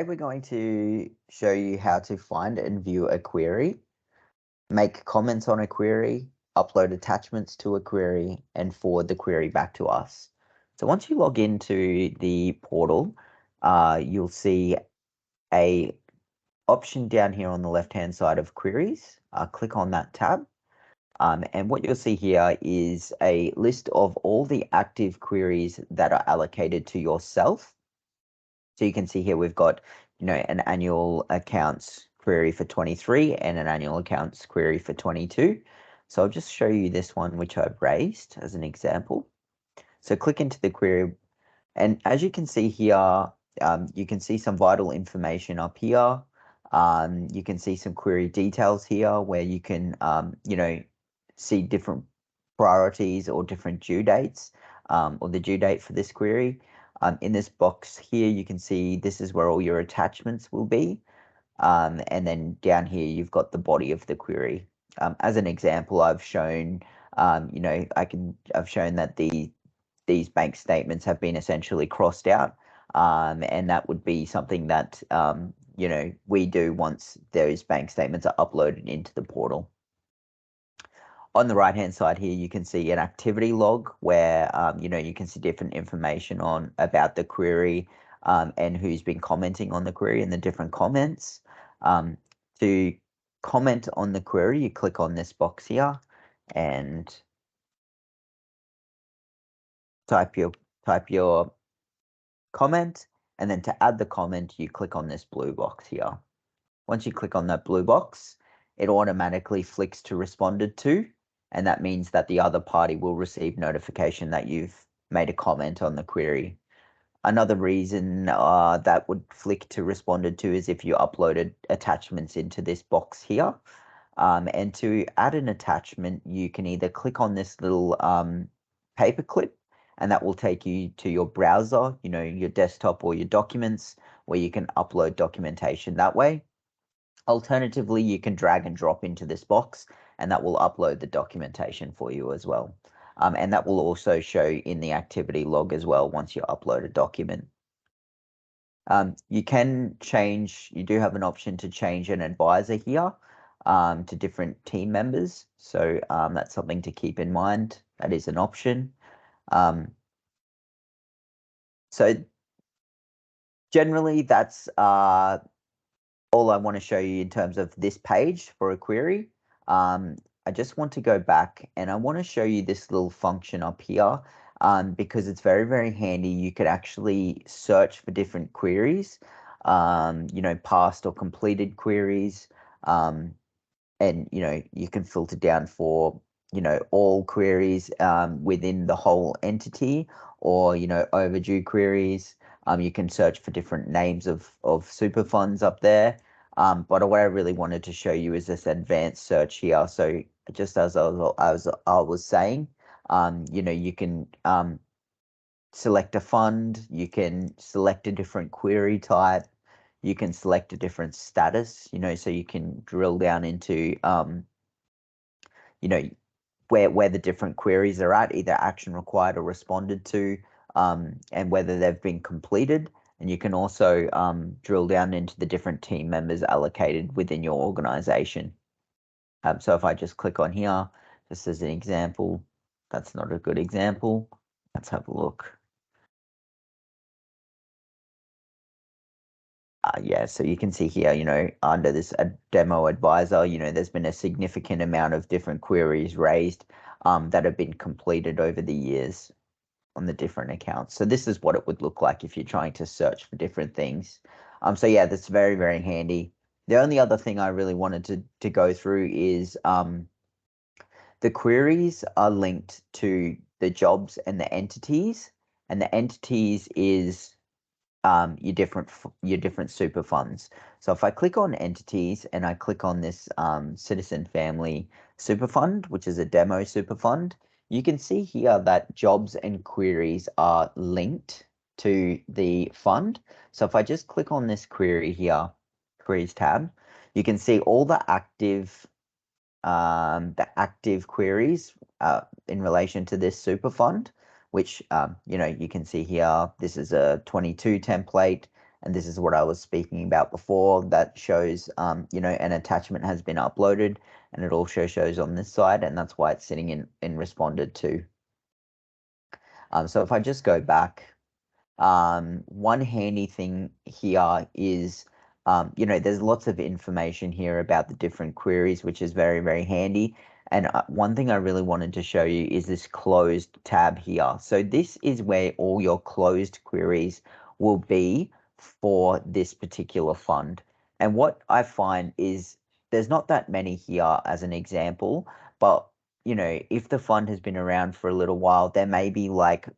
Today we're going to show you how to find and view a query, make comments on a query, upload attachments to a query, and forward the query back to us. So once you log into the portal, you'll see a option down here on the left-hand side of queries. Click on that tab. And what you'll see here is a list of all the active queries that are allocated to yourself. So you can see here we've got, an annual accounts query for 23 and an annual accounts query for 22. So I'll just show you this one, which I've raised as an example. So click into the query, and as you can see here, you can see some vital information up here. You can see some query details here where you can, see different priorities or different due dates, or the due date for this query. In this box here, you can see this is where all your attachments will be. And then down here, you've got the body of the query. As an example, I've shown, I've shown that these bank statements have been essentially crossed out. And that would be something that, we do once those bank statements are uploaded into the portal. On the right-hand side here, you can see an activity log where, you can see different information about the query and who's been commenting on the query and the different comments. To comment on the query, you click on this box here and type your comment, and then to add the comment, you click on this blue box here. Once you click on that blue box, it automatically flicks to responded to, and that means that the other party will receive notification that you've made a comment on the query. Another reason that would flick to responded to is if you uploaded attachments into this box here. And to add an attachment, you can either click on this little paperclip, and that will take you to your browser, your desktop or your documents, where you can upload documentation that way. Alternatively, you can drag and drop into this box, and that will upload the documentation for you as well. And that will also show in the activity log as well once you upload a document. You do have an option to change an advisor here to different team members. So that's something to keep in mind. That is an option. So generally, that's all I want to show you in terms of this page for a query. I just want to go back and I want to show you this little function up here because it's very, very handy. You could actually search for different queries, past or completed queries, and, you can filter down for, all queries within the whole entity, or, overdue queries. You can search for different names of super funds up there. But what I really wanted to show you is this advanced search here. So just as I was saying, you can select a fund, you can select a different query type, you can select a different status, so you can drill down into, where the different queries are at, either action required or responded to, and whether they've been completed. And you can also drill down into the different team members allocated within your organization. So if I just click on here, just as an example, that's not a good example. Let's have a look. Yeah, so you can see here, under this demo advisor, there's been a significant amount of different queries raised that have been completed over the years on the different accounts. So this is what it would look like if you're trying to search for different things. So yeah, that's very, very handy. The only other thing I really wanted to go through is the queries are linked to the jobs and the entities, and the entities is your different super funds. So if I click on entities and I click on this Citizen Family Super Fund, which is a demo super fund, you can see here that jobs and queries are linked to the fund. So if I just click on this query here, queries tab, you can see all the active queries in relation to this super fund, which you can see here. This is a 22 template, And this is what I was speaking about before, that shows, an attachment has been uploaded, and it also shows on this side, and that's why it's sitting in responded to. So if I just go back, one handy thing here is, there's lots of information here about the different queries, which is very, very handy. And one thing I really wanted to show you is this closed tab here. So this is where all your closed queries will be for this particular fund. And what I find is there's not that many here as an example, but if the fund has been around for a little while, there may be like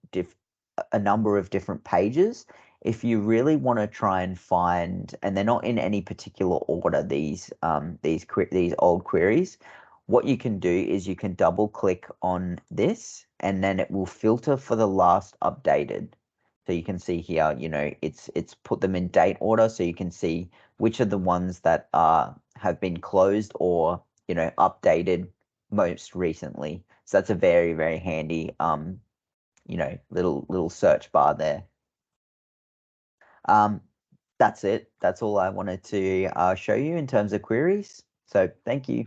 a number of different pages. If you really want to try and find, and they're not in any particular order, these old queries, what you can do is you can double click on this, and then it will filter for the last updated. So you can see here, it's put them in date order, so you can see which are the ones that have been closed or updated most recently. So that's a very, very handy little search bar there. That's it. That's all I wanted to show you in terms of queries. So thank you.